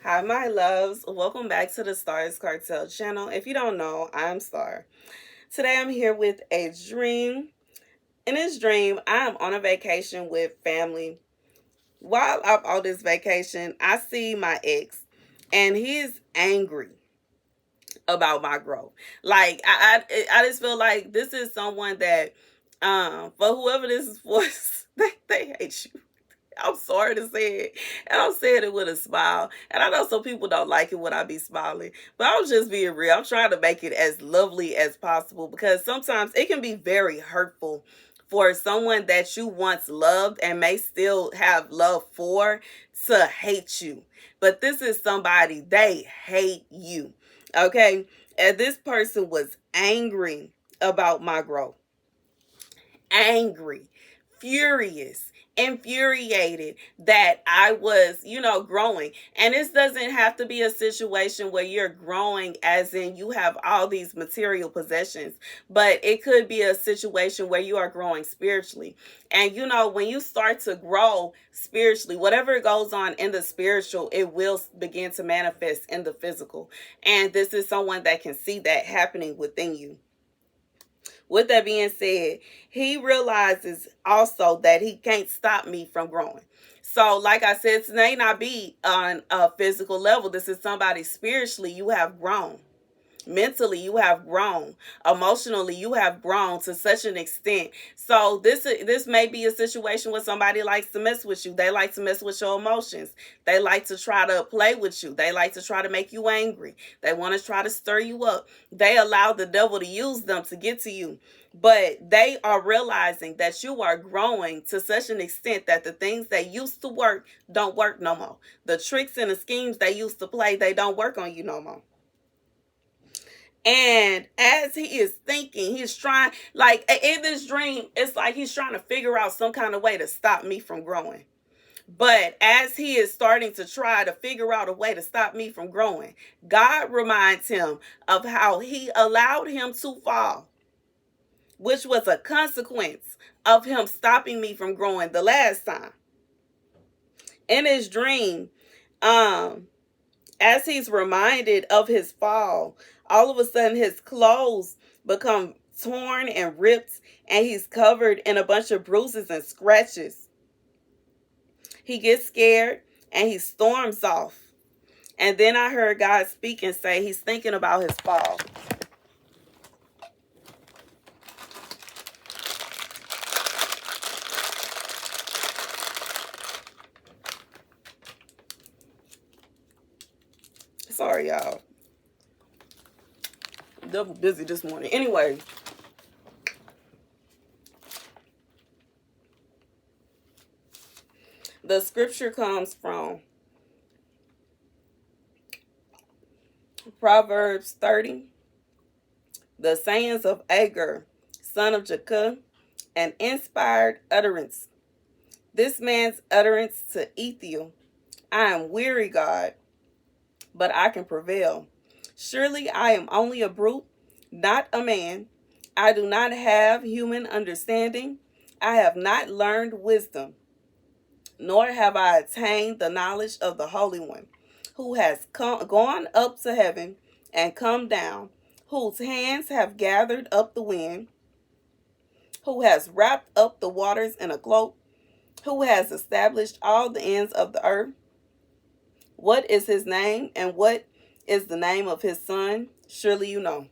Hi, my loves. Welcome back to the Starscartel channel. If you don't know, I'm Star. Today I'm here with a dream. In this dream, I'm on a vacation with family. While I'm on this vacation, I see my ex, and he's angry about my growth. Like I just feel like this is someone that, for whoever this is for, they hate you. I'm sorry to say it. And I'm saying it with a smile. And I know some people don't like it when I be smiling. But I'm just being real. I'm trying to make it as lovely as possible because sometimes it can be very hurtful for someone that you once loved and may still have love for to hate you. But this is somebody, they hate you. Okay? And this person was angry about my growth. Angry, furious, infuriated that I was, growing. And this doesn't have to be a situation where you're growing as in you have all these material possessions, but it could be a situation where you are growing spiritually. And when you start to grow spiritually, whatever goes on in the spiritual, it will begin to manifest in the physical. And this is someone that can see that happening within you. With that being said, he realizes also that he can't stop me from growing. So, like I said, it may not be on a physical level. This is somebody spiritually you have grown. Mentally, you have grown. Emotionally, you have grown to such an extent. So this may be a situation where somebody likes to mess with you. They like to mess with your emotions. They like to try to play with you. They like to try to make you angry. They want to try to stir you up. They allow the devil to use them to get to you. But they are realizing that you are growing to such an extent that the things that used to work don't work no more. The tricks and the schemes they used to play, they don't work on you no more. And as he is thinking, he's trying, like in this dream, it's like he's trying to figure out some kind of way to stop me from growing. But as he is starting to try to figure out a way to stop me from growing, God reminds him of how he allowed him to fall, which was a consequence of him stopping me from growing the last time. In his dream, as he's reminded of his fall, all of a sudden his clothes become torn and ripped, and he's covered in a bunch of bruises and scratches. He gets scared and he storms off. And then I heard God speak and say he's thinking about his fall. Sorry, y'all. Double busy this morning. Anyway, the scripture comes from Proverbs 30. The sayings of Agur, son of Jacob, an inspired utterance. This man's utterance to Ethiel. I am weary, God, but I can prevail. Surely I am only a brute, not a man. I do not have human understanding. I have not learned wisdom, nor have I attained the knowledge of the Holy One, who has gone up to heaven and come down, whose hands have gathered up the wind, who has wrapped up the waters in a cloak, who has established all the ends of the earth. What is his name, and what is the name of his son? Surely you know.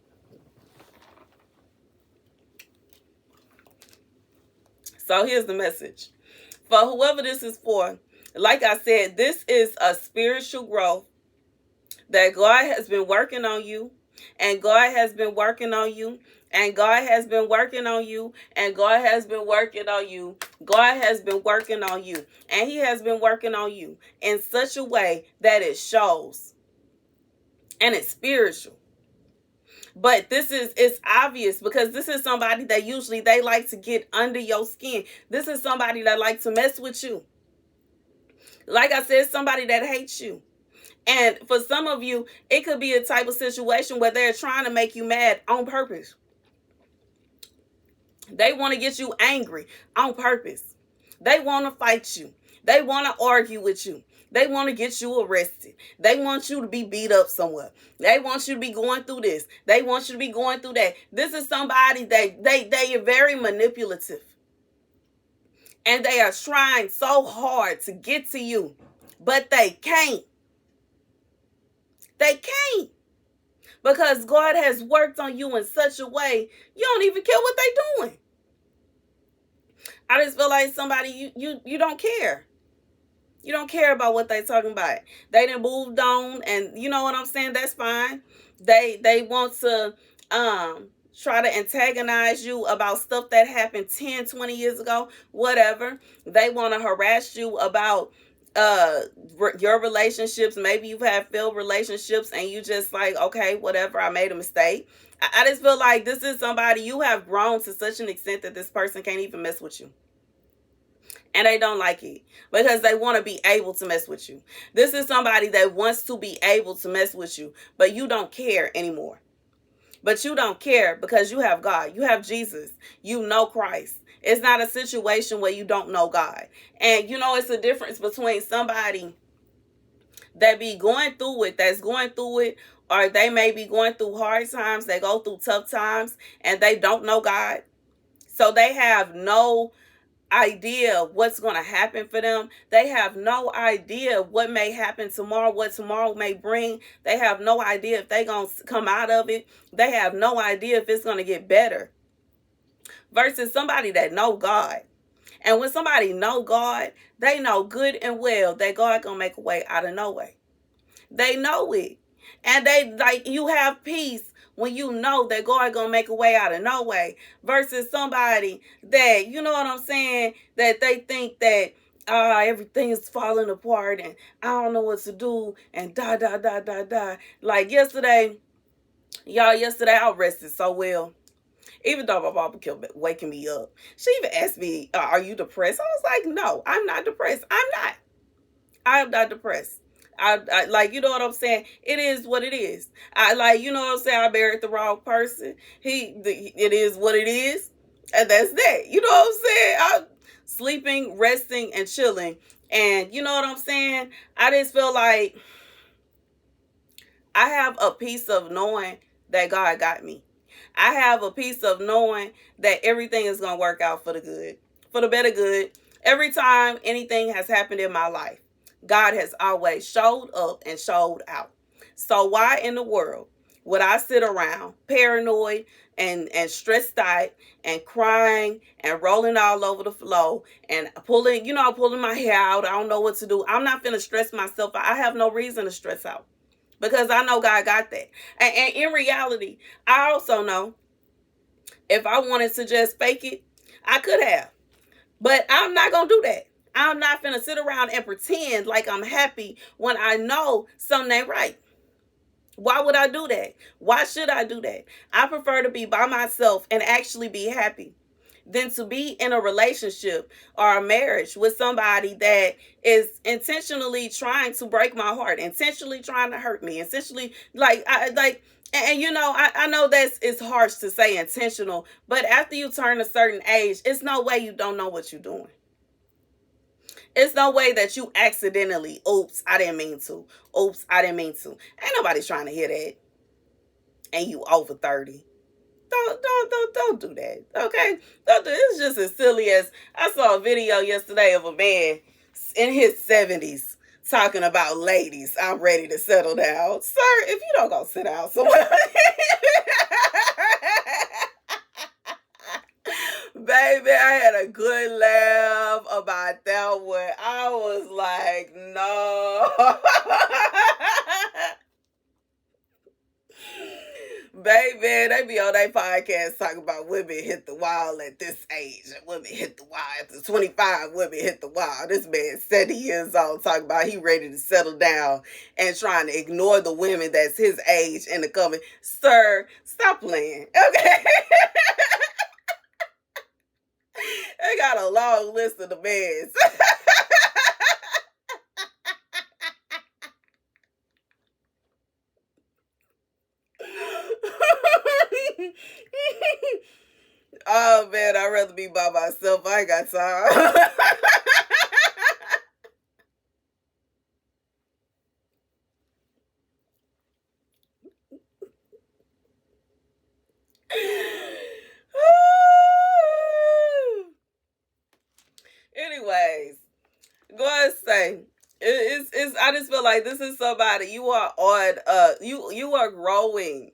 So here's the message. For whoever this is for, like I said, this is a spiritual growth that God has been working on you, and God has been working on you, and God has been working on you, and God has been working on you. God has been working on you, and he has been working on you in such a way that it shows, and it's spiritual. But it's obvious because this is somebody that usually they like to get under your skin. This is somebody that likes to mess with you. Like I said, somebody that hates you. And for some of you, it could be a type of situation where they're trying to make you mad on purpose. They want to get you angry on purpose. They want to fight you. They want to argue with you. They want to get you arrested. They want you to be beat up somewhere. They want you to be going through this. They want you to be going through that. This is somebody that they are very manipulative. And they are trying so hard to get to you. But they can't. They can't. Because God has worked on you in such a way, you don't even care what they're doing. I just feel like somebody, you don't care. You don't care about what they talking about. They done moved on, and you know what I'm saying? That's fine. They want to try to antagonize you about stuff that happened 10, 20 years ago, whatever. They want to harass you about your relationships. Maybe you've had failed relationships and you just like, okay, whatever, I made a mistake. I just feel like this is somebody you have grown to such an extent that this person can't even mess with you. And they don't like it because they want to be able to mess with you. This is somebody that wants to be able to mess with you, but you don't care anymore. But you don't care because you have God. You have Jesus. You know Christ. It's not a situation where you don't know God. And you know, it's a difference between somebody that be going through it, that's going through it, or they may be going through hard times, they go through tough times, and they don't know God. So they have no idea what's going to happen for them. They have no idea what may happen tomorrow, what tomorrow may bring. They have no idea if they're going to come out of it. They have no idea if it's going to get better. Versus somebody that know God. And when somebody know God, they know good and well that God going to make a way out of no way. They know it. And they like, you have peace when you know that God gonna make a way out of no way, versus somebody that, you know what I'm saying, that they think that everything is falling apart and I don't know what to do and like yesterday I rested so well. Even though my mama kept waking me up, she even asked me, are you depressed? I was like, no, I'm not depressed. I am not depressed. I like, you know what I'm saying? It is what it is. I like, you know what I'm saying? I married the wrong person. It is what it is. And that's that. You know what I'm saying? I'm sleeping, resting, and chilling. And you know what I'm saying? I just feel like I have a piece of knowing that God got me. I have a piece of knowing that everything is going to work out for the good, for the better good. Every time anything has happened in my life, God has always showed up and showed out. So why in the world would I sit around paranoid and stressed out and crying and rolling all over the floor and pulling my hair out? I don't know what to do. I'm not finna stress myself. I have no reason to stress out because I know God got that. And in reality, I also know if I wanted to just fake it, I could have. But I'm not going to do that. I'm not finna sit around and pretend like I'm happy when I know something ain't right. Why would I do that? Why should I do that? I prefer to be by myself and actually be happy than to be in a relationship or a marriage with somebody that is intentionally trying to break my heart, intentionally trying to hurt me, intentionally and you know, I know it's harsh to say intentional, but after you turn a certain age, it's no way you don't know what you're doing. It's no way that you accidentally, oops, I didn't mean to. Oops, I didn't mean to. Ain't nobody trying to hear that. And you over 30. Don't do that. Okay? Don't do it. It's just as silly as I saw a video yesterday of a man in his 70s talking about ladies. I'm ready to settle down. Sir, if you don't go sit down somewhere. Baby, I had a good laugh about that one. I was like, no. Baby, they be on their podcast talking about women hit the wall at this age and women hit the wall after 25. Women hit the wall. This man 70 years old talking about he ready to settle down and trying to ignore the women that's his age in the coming. Sir, stop playing. Okay. They got a long list of demands. Oh man, I'd rather be by myself. I ain't got time. like this is somebody you are on. You are growing.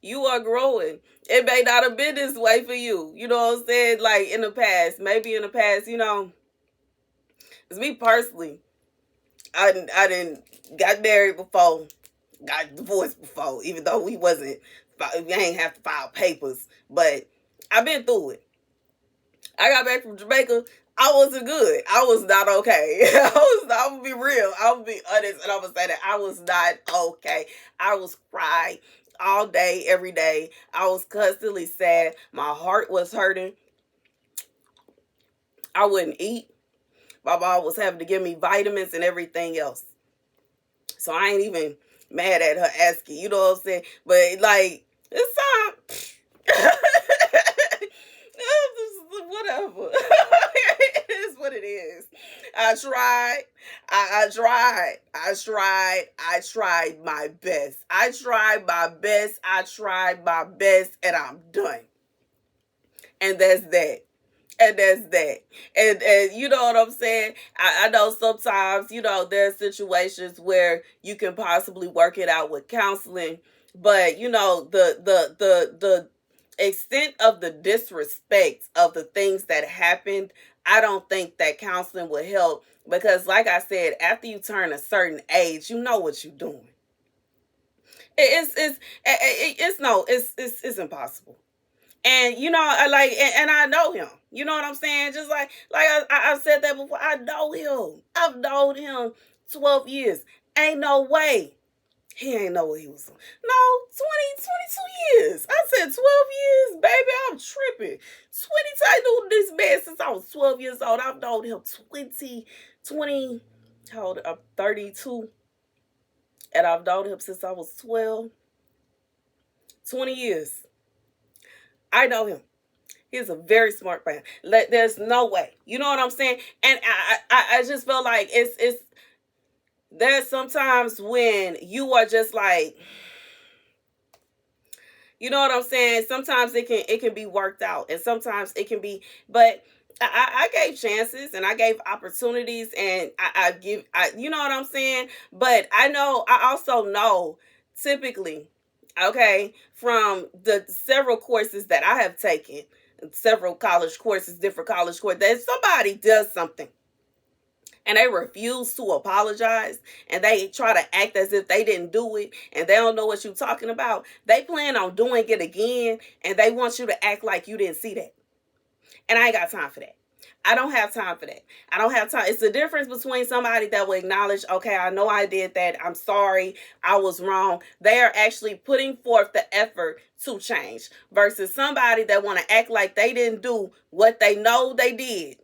You are growing. It may not have been this way for you. You know what I'm saying? Like in the past, maybe in the past, it's me personally. I didn't got married before, got divorced before, even though we ain't have to file papers, but I've been through it. I got back from Jamaica. I wasn't good. I was not okay. I'm gonna be real. I'm gonna be honest, and I'm gonna say that I was not okay. I was crying all day, every day. I was constantly sad. My heart was hurting. I wouldn't eat. My mom was having to give me vitamins and everything else. So I ain't even mad at her asking, you know what I'm saying? But like, it's time. Whatever. It is what it is. I tried. I tried. I tried my best. I tried my best. I tried my best, and I'm done. And that's that. And that's that. And you know what I'm saying? I know sometimes, there's situations where you can possibly work it out with counseling, but the extent of the disrespect of the things that happened, I don't think that counseling would help, because like I said, after you turn a certain age, you know what you're doing. It's impossible. And and I know him. You know what I'm saying? Just like I've said that before. I know him. I've known him 12 years. Ain't no way he ain't know what he was doing. No, 22 years. I said 12 years, baby. I'm tripping. 20. I knew this man since I was 12 years old. I've known him 20. How old? I'm 32, and I've known him since I was 12. 20 years. I know him. He's a very smart man. There's no way. You know what I'm saying? And I just feel like it's there's sometimes when you are just like, you know what I'm saying? Sometimes it can be worked out, and sometimes it can be, but I gave chances and I gave opportunities, and you know what I'm saying? But I also know typically, okay, from the several courses that I have taken, several college courses, different college courses, that somebody does something and they refuse to apologize, and they try to act as if they didn't do it, and they don't know what you're talking about, they plan on doing it again, and they want you to act like you didn't see that. And I ain't got time for that. I don't have time for that. I don't have time. It's the difference between somebody that will acknowledge, okay, I know I did that. I'm sorry. I was wrong. They are actually putting forth the effort to change, versus somebody that want to act like they didn't do what they know they did.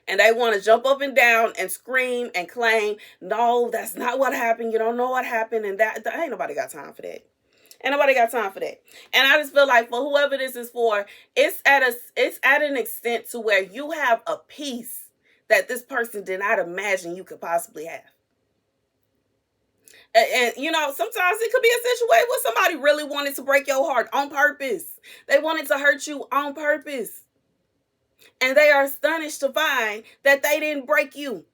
And they want to jump up and down and scream and claim, no, that's not what happened. You don't know what happened. And that ain't nobody got time for that. Ain't nobody got time for that. And I just feel like for whoever this is for, it's at an extent to where you have a peace that this person did not imagine you could possibly have. And sometimes it could be a situation where somebody really wanted to break your heart on purpose. They wanted to hurt you on purpose. And they are astonished to find that they didn't break you.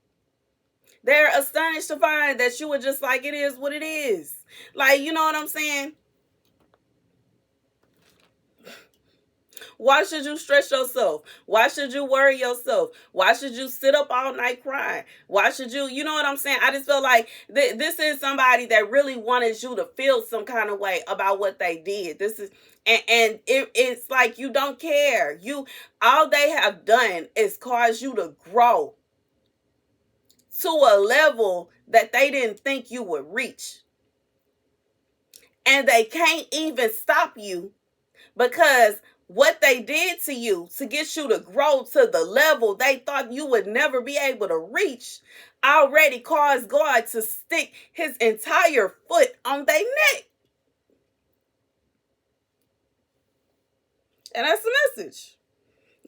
They're astonished to find that you were just like, it is what it is. Like, you know what I'm saying? Why should you stress yourself? Why should you worry yourself? Why should you sit up all night crying? Why should you know what I'm saying? I just feel like this is somebody that really wanted you to feel some kind of way about what they did. This is, and it's like you don't care. All they have done is cause you to grow to a level that they didn't think you would reach. And they can't even stop you, because what they did to you to get you to grow to the level they thought you would never be able to reach already caused God to stick his entire foot on their neck. And that's the message.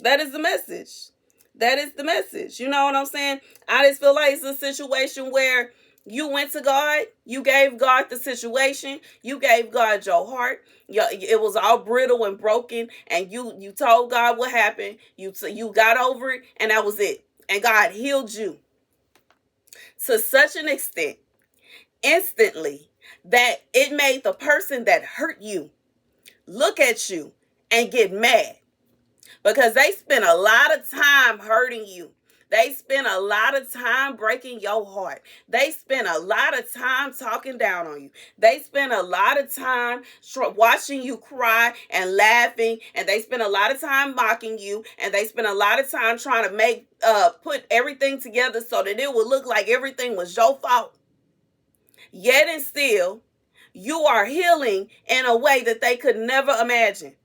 That is the message. That is the message. You know what I'm saying? I just feel like it's a situation where you went to God, you gave God the situation, you gave God your heart. It was all brittle and broken, and you told God what happened. You got over it, and that was it. And God healed you. to such an extent, instantly, that it made the person that hurt you look at you and get mad, because they spent a lot of time hurting you. They spent a lot of time breaking your heart. They spent a lot of time talking down on you. They spent a lot of time watching you cry and laughing. And they spent a lot of time mocking you. And they spent a lot of time trying to put everything together so that it would look like everything was your fault. Yet and still, you are healing in a way that they could never imagine.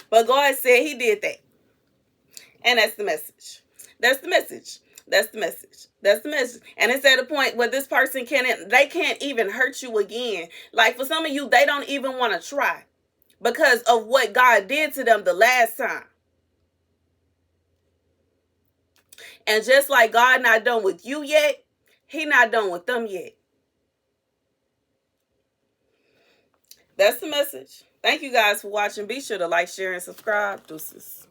But God said he did that. And that's the message. That's the message. That's the message. That's the message. And it's at a point where this person they can't even hurt you again. Like for some of you, they don't even want to try because of what God did to them the last time. And just like God not done with you yet, he not done with them yet. That's the message. Thank you guys for watching. Be sure to like, share, and subscribe. Deuces.